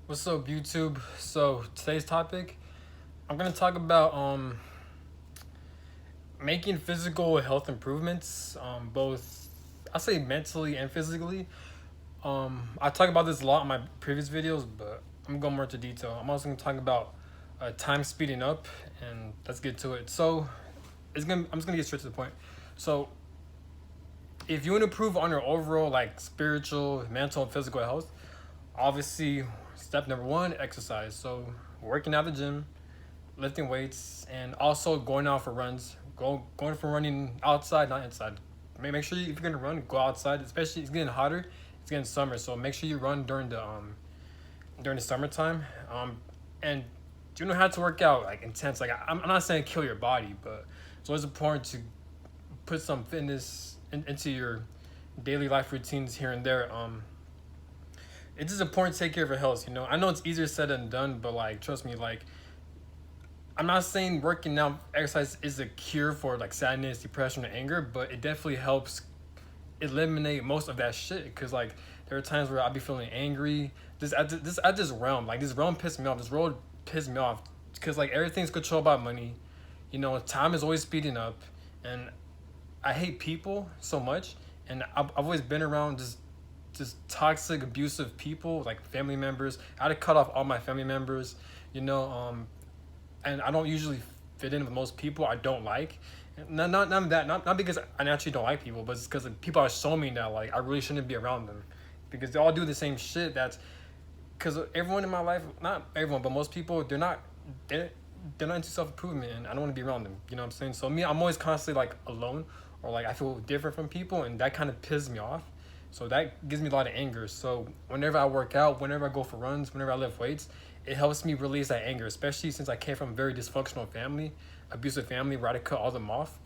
What's up, YouTube? So today's topic, I'm gonna talk about making physical health improvements, both I say mentally and physically. I talk about this a lot in my previous videos, but I'm going more into detail. I'm also gonna talk about time speeding up, and let's get to it. So I'm just gonna get straight to the point. So if you want to improve on your overall like spiritual, mental, and physical health, obviously step number one, exercise. So working out the gym, lifting weights, and also going out for runs. Going for running outside, not inside. Make sure if you're gonna run, go outside. Especially it's getting hotter. It's getting summer, so make sure you run during the summertime. And you know how to work out like intense. Like I'm not saying kill your body, but it's always important to put some fitness into your daily life routines here and there. It's just important to take care of your health. You know, I know it's easier said than done, but like trust me, like I'm not saying working out exercise is a cure for like sadness, depression, or anger, but it definitely helps eliminate most of that shit. Cause like there are times where I'll be feeling angry. This realm, like this realm pissed me off. This road pissed me off. Cause like everything's controlled by money. You know, time is always speeding up, and I hate people so much. And I've always been around just toxic, abusive people, like family members. I had to cut off all my family members. You know, and I don't usually fit in with most people I don't like. Not because I naturally don't like people, but it's because people are showing me that like I really shouldn't be around them, because they all do the same shit. That's because everyone in my life, not everyone, but most people, they're, they're not into self improvement, and I don't want to be around them. You know what I'm saying? So me, I'm always constantly like alone, or like I feel different from people, and that kind of pisses me off. So that gives me a lot of anger. So whenever I work out, whenever I go for runs, whenever I lift weights, it helps me release that anger, especially since I came from a very dysfunctional family, abusive family, where I had to cut all them off.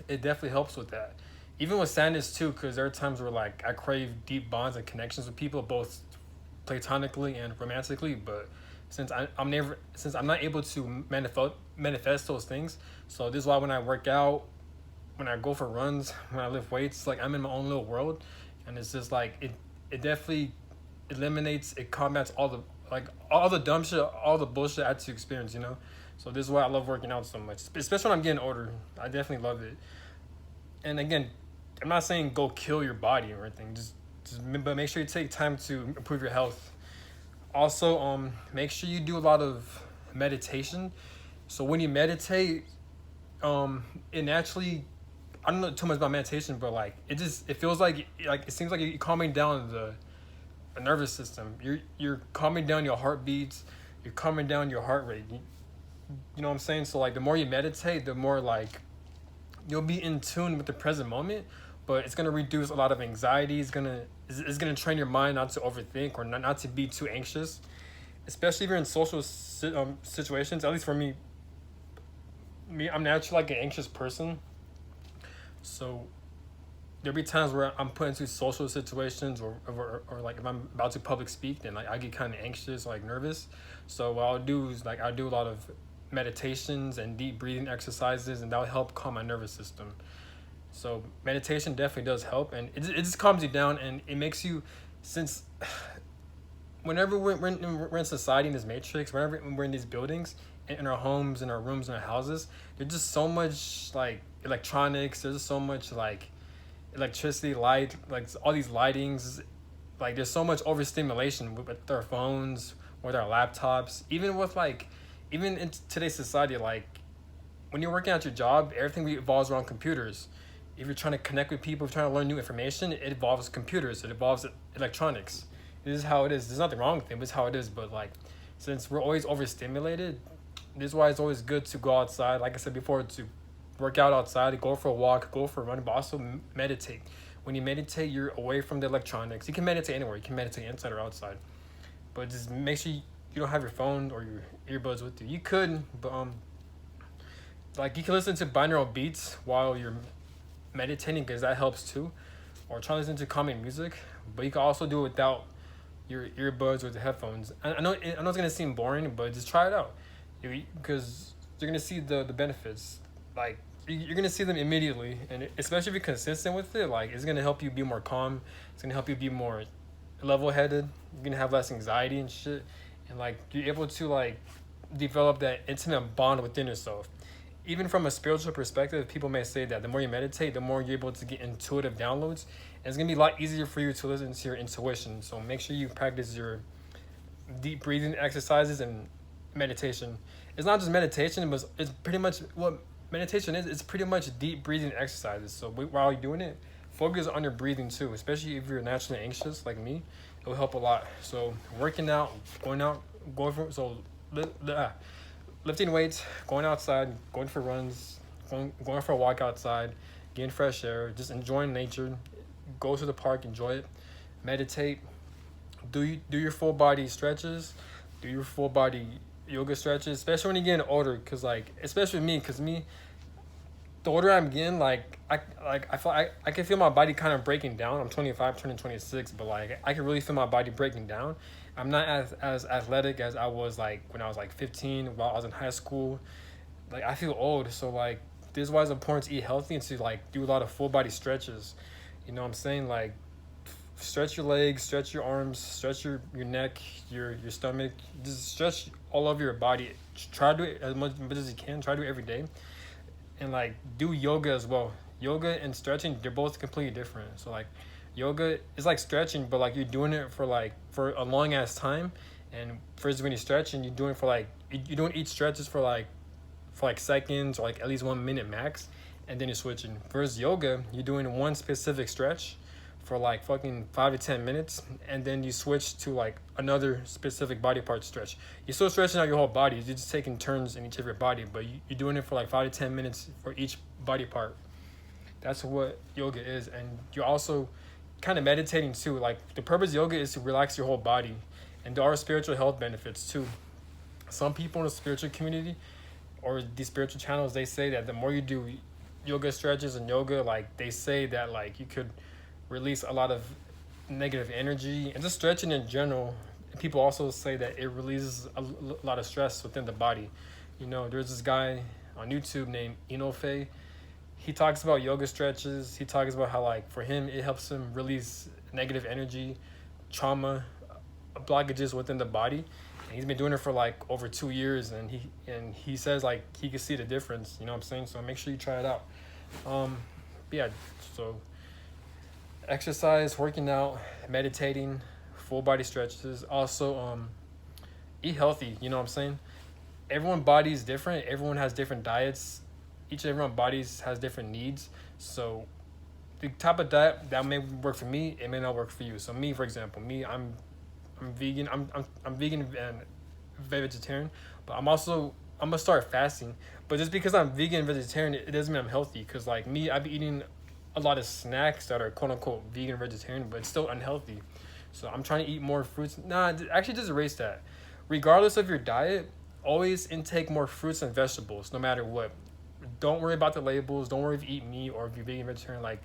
It definitely helps with that. Even with sadness too, because there are times where like I crave deep bonds and connections with people, both platonically and romantically. But since I'm not able to manifest those things, so this is why when I work out, when I go for runs, when I lift weights, like I'm in my own little world, and it's just like it definitely eliminates, it combats all the dumb shit, all the bullshit I had to experience, you know. So this is why I love working out so much, especially when I'm getting older. I definitely love it. And again, I'm not saying go kill your body or anything. Just but make sure you take time to improve your health. Also, make sure you do a lot of meditation. So when you meditate, it naturally, I don't know too much about meditation, but like it feels like it seems like you're calming down the nervous system. You're calming down your heartbeats. You're calming down your heart rate. You know what I'm saying? So like the more you meditate, the more like you'll be in tune with the present moment. But it's gonna reduce a lot of anxiety. It's gonna train your mind not to overthink, or not to be too anxious, especially if you're in social situations. At least for me, I'm naturally like an anxious person. So there'll be times where I'm put into social situations, or like if I'm about to public speak, then like I get kind of anxious, like nervous. So what I'll do is like I'll do a lot of meditations and deep breathing exercises, and that will help calm my nervous system. So meditation definitely does help, and it just calms you down, and it makes you, since whenever we're in society, in this matrix, whenever we're in these buildings, in our homes, in our rooms, in our houses, there's just so much like electronics. There's just so much like electricity, light, like all these lightings. Like there's so much overstimulation with our phones, with our laptops, even in today's society. Like when you're working at your job, everything revolves around computers. If you're trying to connect with people, if you're trying to learn new information, it involves computers. It involves electronics. This is how it is. There's nothing wrong with it. This is how it is. But like, since we're always overstimulated, this is why it's always good to go outside. Like I said before, to work out outside, go for a walk, go for a run, but also meditate. When you meditate, you're away from the electronics. You can meditate anywhere. You can meditate inside or outside, but just make sure you don't have your phone or your earbuds with you. You could, but like you can listen to binaural beats while you're meditating, because that helps too, or try to listen to calming music. But you can also do it without your earbuds or the headphones. I know it's gonna seem boring, but just try it out, because you're gonna see the benefits. Like you're gonna see them immediately, and especially if you're consistent with it, like it's gonna help you be more calm. It's gonna help you be more level-headed. you're gonna have less anxiety and shit, and like you're able to like develop that intimate bond within yourself. Even from a spiritual perspective, people may say that the more you meditate, the more you're able to get intuitive downloads. And it's gonna be a lot easier for you to listen to your intuition. So make sure you practice your deep breathing exercises and meditation. It's not just meditation, but it's pretty much what meditation is. It's pretty much deep breathing exercises. So while you're doing it, focus on your breathing too, especially if you're naturally anxious like me. It will help a lot. So working out, going for lifting weights, going outside, going for runs, going for a walk outside, getting fresh air, just enjoying nature. Go to the park, enjoy it, meditate, do your full body stretches, do your full body yoga stretches, especially when you're getting older, cause like especially me, cause me, the older I'm getting, I can feel my body kind of breaking down. I'm 25, turning 26, but like I can really feel my body breaking down. I'm not as athletic as I was like when I was like 15, while I was in high school. Like I feel old, so like this is why it's important to eat healthy and to like do a lot of full body stretches. You know what I'm saying? Like stretch your legs, stretch your arms, stretch your neck, your stomach. Just stretch all over your body. Try to do it as much as you can. Try to do it every day. And like do yoga as well. Yoga and stretching, they're both completely different. So like yoga is like stretching, but like you're doing it for a long ass time. And first when you're stretching, you're doing for like you don't each stretches for like seconds or like at least 1 minute max, and then you're switching. Versus yoga, you're doing one specific stretch for like fucking 5 to 10 minutes, and then you switch to like another specific body part stretch. You're still stretching out your whole body. You're just taking turns in each of your body, but you're doing it for like 5 to 10 minutes for each body part. That's what yoga is, and you're also kind of meditating too. Like the purpose of yoga is to relax your whole body, and there are spiritual health benefits too. Some people in the spiritual community or these spiritual channels, they say that the more you do yoga stretches and yoga, like they say that like you could release a lot of negative energy, and just stretching in general. People also say that it releases a lot of stress within the body. You know, there's this guy on YouTube named Nofap. He talks about yoga stretches. He talks about how like for him it helps him release negative energy, trauma, blockages within the body. And he's been doing it for like over 2 years, and he says like he can see the difference. You know what I'm saying? So make sure you try it out. Yeah. So exercise, working out, meditating, full body stretches. Also, eat healthy. You know what I'm saying? Everyone's body is different. Everyone has different diets. Each and everyone's bodies has different needs. So the type of diet that may work for me, it may not work for you. So me, for example, I'm vegan. I'm vegan and vegetarian, but I'm gonna start fasting. But just because I'm vegan and vegetarian, it doesn't mean I'm healthy. Cause like me, I've been eating a lot of snacks that are quote unquote vegan vegetarian, but it's still unhealthy. So I'm trying to eat more fruits. Nah, actually just erase that. Regardless of your diet, always intake more fruits and vegetables, no matter what. Don't worry about the labels. Don't worry if you eat meat or if you're vegan vegetarian. Like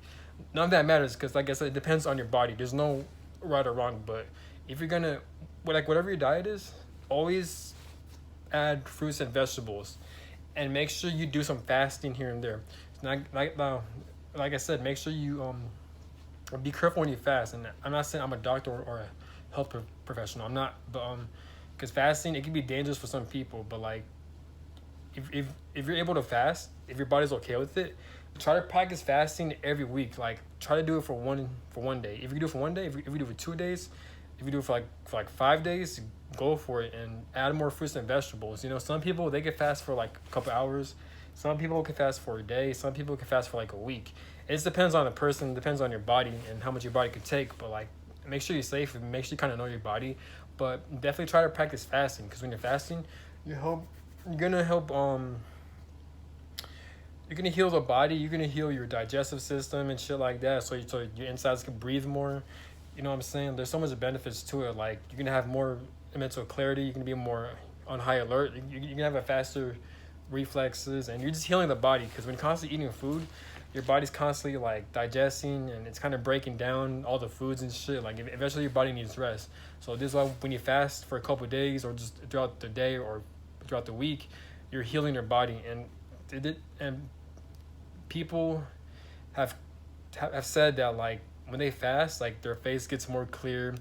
none of that matters, because like I said, it depends on your body. There's no right or wrong, but if you're gonna like whatever your diet is, always add fruits and vegetables, and make sure you do some fasting here and there. It's not like I said, make sure you be careful when you fast. And I'm not saying I'm a doctor or a health professional. I'm not, but because fasting, it can be dangerous for some people. But like if you're able to fast, if your body's okay with it, try to practice fasting every week. Like try to do it for one day. If you can do it for one day, if you do it for 2 days, if you do it for like 5 days, go for it and add more fruits and vegetables. You know, some people they can fast for like a couple hours. Some people can fast for a day. Some people can fast for like a week. It just depends on the person, depends on your body and how much your body could take. But like, make sure you're safe and make sure you kind of know your body. But definitely try to practice fasting, because when you're fasting, you're gonna heal the body. You're gonna heal your digestive system and shit like that. So your insides can breathe more. You know what I'm saying? There's so much benefits to it. Like you're gonna have more mental clarity. You're gonna be more on high alert. You're gonna have a faster reflexes, and you're just healing the body, because when you're constantly eating food, your body's constantly like digesting, and it's kind of breaking down all the foods and shit. Like eventually your body needs rest. So this is why when you fast for a couple of days or just throughout the day or throughout the week, you're healing your body. And people have said that like when they fast, like their face gets more clear,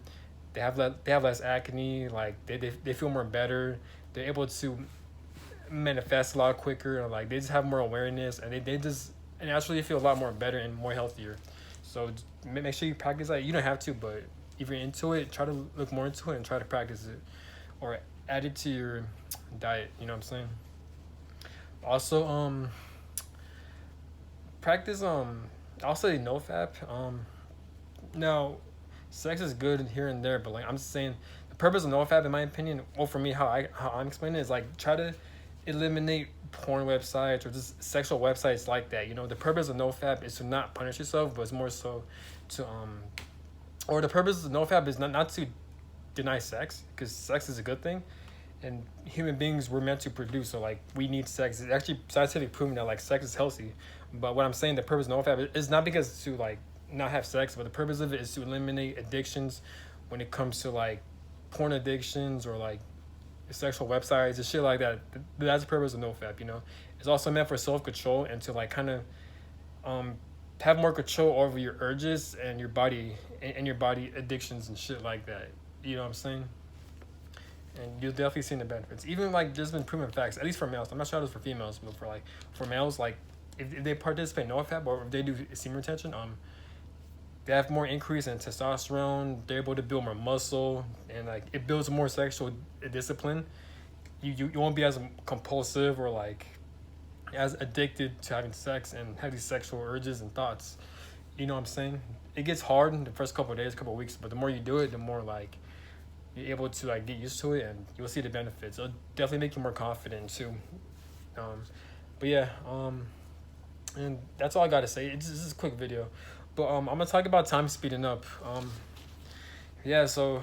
they have less acne. Like they feel more better. They're able to manifest a lot quicker. Like they just have more awareness, and they just naturally feel a lot more better and more healthier. So make sure you practice that. You don't have to, but if you're into it, try to look more into it and try to practice it, or add it to your diet. You know what I'm saying? Also, practice. I'll say Nofap. Now, sex is good here and there, but like I'm just saying, the purpose of Nofap, in my opinion, well, for me, how I'm explaining it is like try to eliminate porn websites or just sexual websites like that. You know, the purpose of Nofap is to not punish yourself, but it's more so to or the purpose of Nofap is not to deny sex, because sex is a good thing, and human beings were meant to produce. So like we need sex. It's actually scientifically proven that like sex is healthy. But what I'm saying, the purpose of Nofap is not because to like not have sex, but the purpose of it is to eliminate addictions when it comes to like porn addictions or like sexual websites and shit like that. That's the purpose of NoFap, you know. It's also meant for self-control and to like kind of have more control over your urges and your body and your body addictions and shit like that. You know what I'm saying? And you'll definitely see the benefits. Even like there's been proven facts, at least for males. I'm not sure how it is for females, but for males, like if they participate in NoFap or if they do semen retention, they have more increase in testosterone. They're able to build more muscle, and like it builds more sexual discipline. You won't be as compulsive or like as addicted to having sex and have these sexual urges and thoughts. You know what I'm saying? It gets hard in the first couple of days, couple of weeks, but the more you do it, the more like you're able to like get used to it, and you'll see the benefits. It'll definitely make you more confident too. But yeah, and that's all I gotta say. This is a quick video. But I'm gonna talk about time speeding up. Yeah, so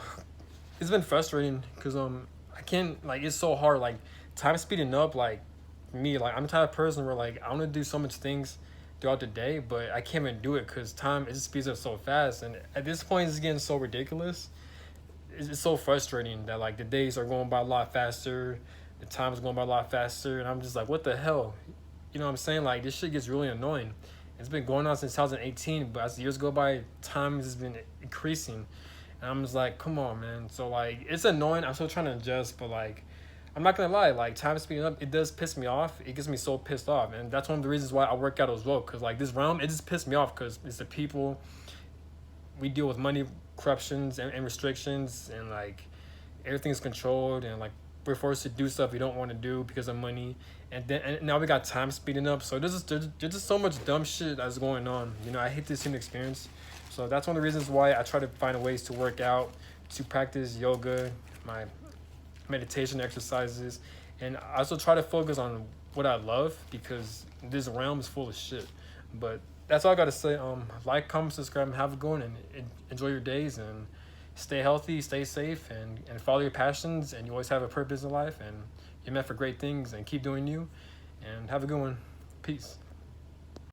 it's been frustrating because I can't, like, it's so hard. Like time speeding up, like me, like I'm the type of person where like I want to do so much things throughout the day, but I can't even do it because time, it just speeds up so fast. And at this point, it's getting so ridiculous. It's so frustrating that like the days are going by a lot faster, the time is going by a lot faster, and I'm just like, what the hell? You know what I'm saying? Like this shit gets really annoying. It's been going on since 2018, but as the years go by, time has been increasing. And I'm just like, come on, man. So, like, it's annoying. I'm still trying to adjust, but, like, I'm not going to lie. Like, time speeding up, it does piss me off. It gets me so pissed off. And that's one of the reasons why I work out as well. Because, like, this realm, it just pissed me off because it's the people. We deal with money corruptions and restrictions, and, like, everything's controlled, and, like, we're forced to do stuff we don't want to do because of money. And now we got time speeding up. So there's just so much dumb shit that's going on. You know, I hate this human experience. So that's one of the reasons why I try to find ways to work out, to practice yoga, my meditation exercises. And I also try to focus on what I love, because this realm is full of shit. But that's all I got to say. Like, comment, subscribe, and have a good one, and enjoy your days, and stay healthy, stay safe, and follow your passions, and you always have a purpose in life, and you're meant for great things, and keep doing you, and have a good one. Peace.